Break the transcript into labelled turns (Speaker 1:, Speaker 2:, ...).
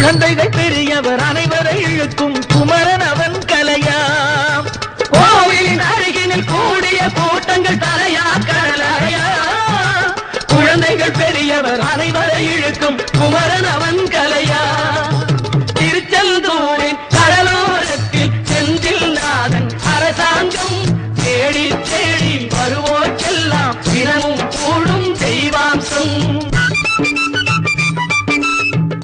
Speaker 1: குழந்தைகள் பெரியவர் அனைவரை இழுக்கும் குமரன் அவன் கலையாம். கோவிலின் அருகினில் கூடிய கூட்டங்கள் தலையா கடலையா. குழந்தைகள் பெரியவர் அனைவரை இழுக்கும் குமரன் அவன்